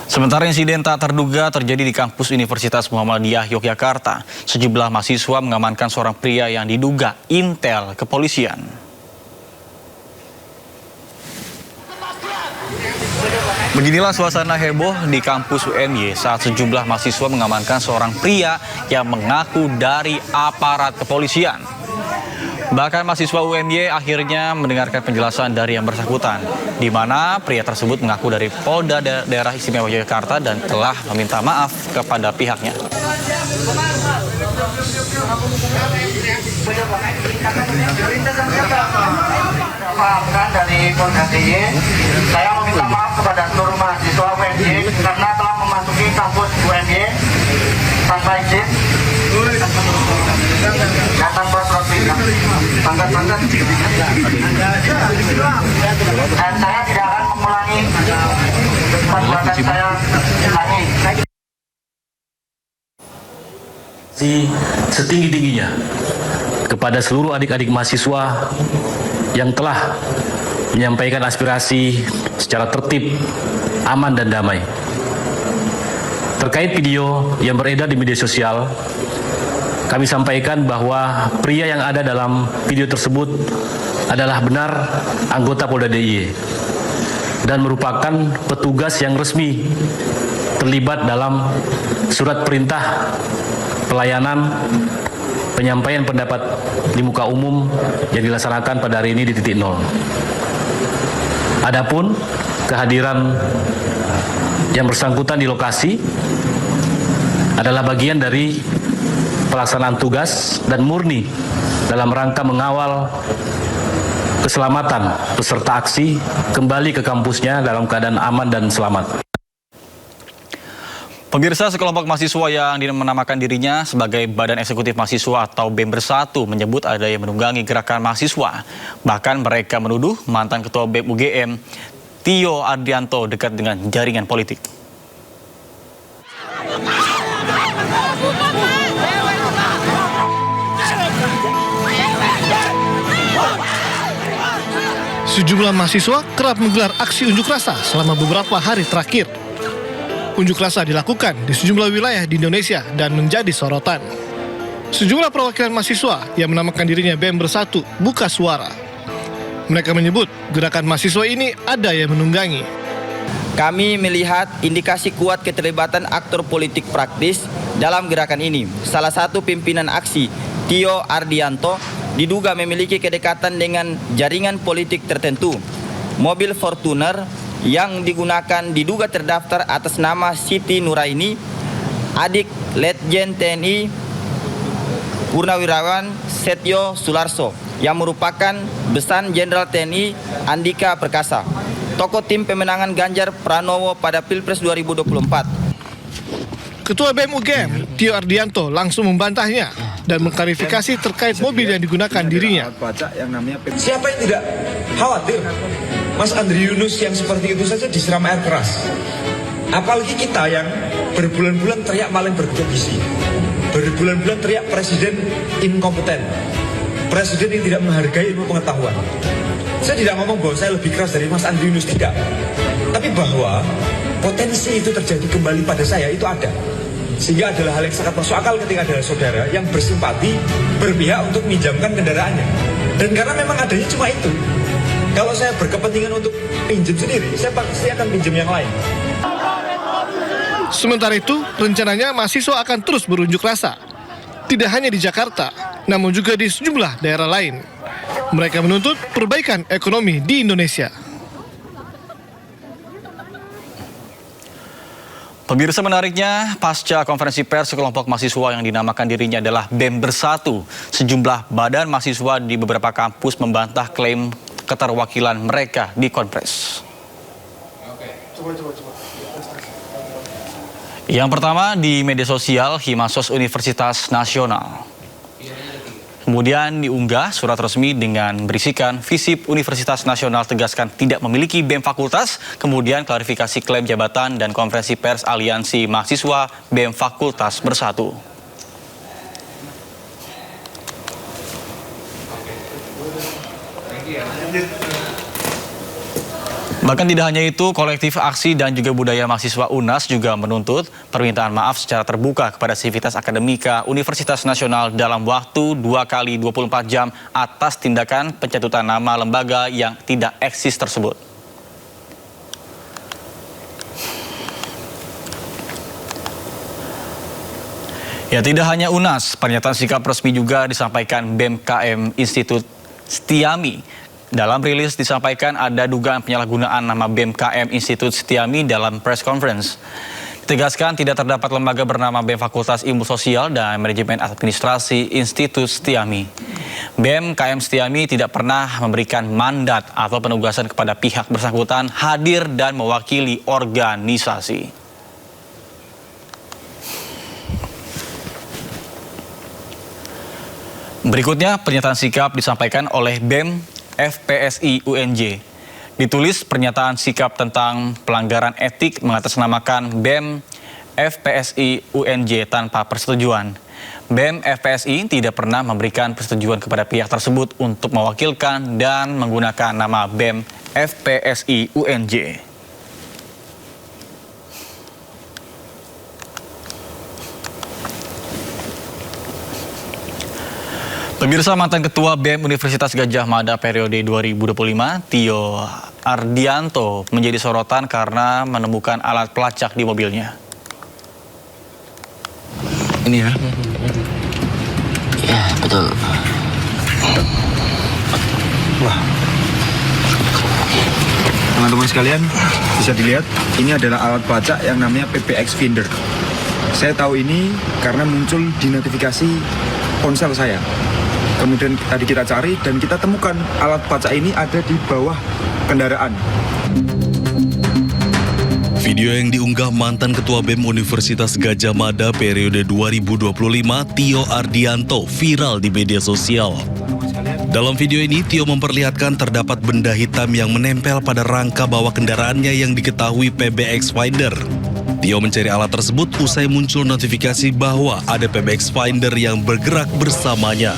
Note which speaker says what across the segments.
Speaker 1: Sementara insiden tak terduga terjadi di kampus Universitas Muhammadiyah Yogyakarta. Sejumlah mahasiswa mengamankan seorang pria yang diduga intel kepolisian. Beginilah suasana heboh di kampus UMY saat sejumlah mahasiswa mengamankan seorang pria yang mengaku dari aparat kepolisian. Bahkan mahasiswa UMY akhirnya mendengarkan penjelasan dari yang bersangkutan, di mana pria tersebut mengaku dari Polda Daerah Istimewa Yogyakarta dan telah meminta maaf kepada pihaknya.
Speaker 2: Maafkan dari Polda DIY, saya meminta maaf kepada seluruh mahasiswa UMY karena telah memasuki kampus UMY tanpa izin dan tanpa surat perintah. Dan saya tidak akan mengulangi perbuatan saya lagi.
Speaker 3: Setinggi-tingginya kepada seluruh adik-adik mahasiswa yang telah menyampaikan aspirasi secara tertib, aman dan damai. Terkait video yang beredar di media sosial, kami sampaikan bahwa pria yang ada dalam video tersebut adalah benar anggota Polda DIY dan merupakan petugas yang resmi terlibat dalam surat perintah pelayanan penyampaian pendapat di muka umum yang dilaksanakan pada hari ini di titik nol. Adapun kehadiran yang bersangkutan di lokasi adalah bagian dari pelaksanaan tugas dan murni dalam rangka mengawal keselamatan peserta aksi kembali ke kampusnya dalam keadaan aman dan selamat.
Speaker 1: Pemirsa, sekelompok mahasiswa yang menamakan dirinya sebagai Badan Eksekutif Mahasiswa atau BEM Bersatu menyebut ada yang menunggangi gerakan mahasiswa. Bahkan mereka menuduh mantan Ketua BEM UGM, Tio Ardianto, dekat dengan jaringan politik.
Speaker 4: Sejumlah mahasiswa kerap menggelar aksi unjuk rasa selama beberapa hari terakhir. Unjuk rasa dilakukan di sejumlah wilayah di Indonesia dan menjadi sorotan. Sejumlah perwakilan mahasiswa yang menamakan dirinya BEM Bersatu buka suara. Mereka menyebut gerakan mahasiswa ini ada yang menunggangi.
Speaker 5: Kami melihat indikasi kuat keterlibatan aktor politik praktis dalam gerakan ini. Salah satu pimpinan aksi, Tio Ardianto, diduga memiliki kedekatan dengan jaringan politik tertentu. Mobil Fortuner yang digunakan diduga terdaftar atas nama Siti Nuraini, adik Letjen TNI Purnawirawan Setio Sularso, yang merupakan besan Jenderal TNI Andika Perkasa, tokoh tim pemenangan Ganjar Pranowo pada Pilpres 2024.
Speaker 4: Ketua BEM UGM, Tio Ardianto, langsung membantahnya dan mengklarifikasi terkait mobil yang digunakan dirinya.
Speaker 6: Siapa yang tidak khawatir Mas Andri Yunus yang seperti itu saja disiram air keras? Apalagi kita yang berbulan-bulan teriak maling berkompetisi, berbulan-bulan teriak presiden inkompeten, presiden yang tidak menghargai ilmu pengetahuan. Saya tidak ngomong bahwa saya lebih keras dari Mas Andri Yunus, tidak. Tapi bahwa potensi itu terjadi kembali pada saya itu ada. Sehingga adalah hal yang sangat masuk akal ketika ada saudara yang bersimpati, berpihak untuk minjamkan kendaraannya. Dan karena memang adanya cuma itu. Kalau saya berkepentingan untuk pinjam sendiri, saya pasti akan pinjam yang lain.
Speaker 4: Sementara itu, rencananya mahasiswa akan terus berunjuk rasa. Tidak hanya di Jakarta, namun juga di sejumlah daerah lain. Mereka menuntut perbaikan ekonomi di Indonesia.
Speaker 1: Pemirsa, menariknya, pasca konferensi pers sekelompok mahasiswa yang dinamakan dirinya adalah BEM Bersatu, sejumlah badan mahasiswa di beberapa kampus membantah klaim keterwakilan mereka di Konpres. Yang pertama di media sosial Himasos Universitas Nasional. Kemudian diunggah surat resmi dengan berisikan Visip Universitas Nasional tegaskan tidak memiliki BEM fakultas, kemudian klarifikasi klaim jabatan dan konferensi pers Aliansi Mahasiswa BEM Fakultas Bersatu. Bahkan tidak hanya itu, kolektif aksi dan juga budaya mahasiswa UNAS juga menuntut permintaan maaf secara terbuka kepada Sivitas Akademika Universitas Nasional dalam waktu 2 kali 24 jam atas tindakan pencatutan nama lembaga yang tidak eksis tersebut. Ya, tidak hanya UNAS, pernyataan sikap resmi juga disampaikan BEM KM Institut Setiami. Dalam rilis disampaikan ada dugaan penyalahgunaan nama BEM KM Institut Setiami dalam press conference. Ditegaskan tidak terdapat lembaga bernama BEM Fakultas Ilmu Sosial dan Manajemen Administrasi Institut Setiami. BEM KM Setiami tidak pernah memberikan mandat atau penugasan kepada pihak bersangkutan hadir dan mewakili organisasi. Berikutnya pernyataan sikap disampaikan oleh BEM FPSI UNJ. Ditulis pernyataan sikap tentang pelanggaran etik mengatasnamakan BEM FPSI UNJ tanpa persetujuan. BEM FPSI tidak pernah memberikan persetujuan kepada pihak tersebut untuk mewakilkan dan menggunakan nama BEM FPSI UNJ. Pemirsa, mantan Ketua BEM Universitas Gadjah Mada periode 2025, Tio Ardianto menjadi sorotan karena menemukan alat pelacak di mobilnya.
Speaker 7: Ini ya? Ya, betul.
Speaker 6: Wah, teman-teman sekalian bisa dilihat ini adalah alat pelacak yang namanya PBX Finder. Saya tahu ini karena muncul di notifikasi ponsel saya. Kemudian tadi kita cari dan kita temukan alat pelacak ini ada di bawah kendaraan.
Speaker 8: Video yang diunggah mantan Ketua BEM Universitas Gadjah Mada periode 2025, Tio Ardianto, viral di media sosial. Dalam video ini, Tio memperlihatkan terdapat benda hitam yang menempel pada rangka bawah kendaraannya yang diketahui PBX Finder. Tio mencari alat tersebut usai muncul notifikasi bahwa ada PBX Finder yang bergerak bersamanya.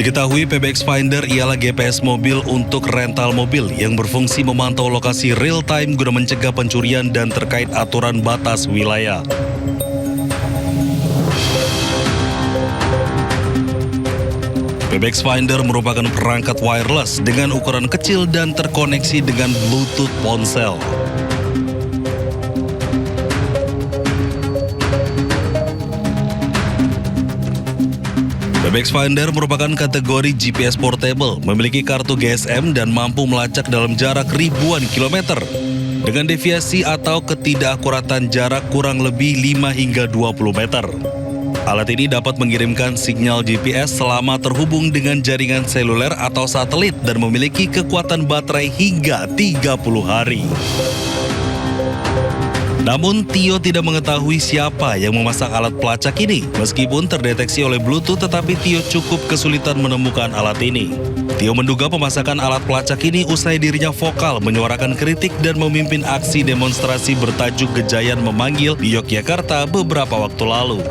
Speaker 8: Diketahui PBX Finder ialah GPS mobil untuk rental mobil yang berfungsi memantau lokasi real time guna mencegah pencurian dan terkait aturan batas wilayah. PBX Finder merupakan perangkat wireless dengan ukuran kecil dan terkoneksi dengan Bluetooth ponsel. PBX Finder merupakan kategori GPS portable, memiliki kartu GSM dan mampu melacak dalam jarak ribuan kilometer dengan deviasi atau ketidakakuratan jarak kurang lebih 5 hingga 20 meter. Alat ini dapat mengirimkan sinyal GPS selama terhubung dengan jaringan seluler atau satelit dan memiliki kekuatan baterai hingga 30 hari. Namun, Tio tidak mengetahui siapa yang memasang alat pelacak ini. Meskipun terdeteksi oleh Bluetooth, tetapi Tio cukup kesulitan menemukan alat ini. Tio menduga pemasangan alat pelacak ini usai dirinya vokal menyuarakan kritik dan memimpin aksi demonstrasi bertajuk Gejayan Memanggil di Yogyakarta beberapa waktu lalu.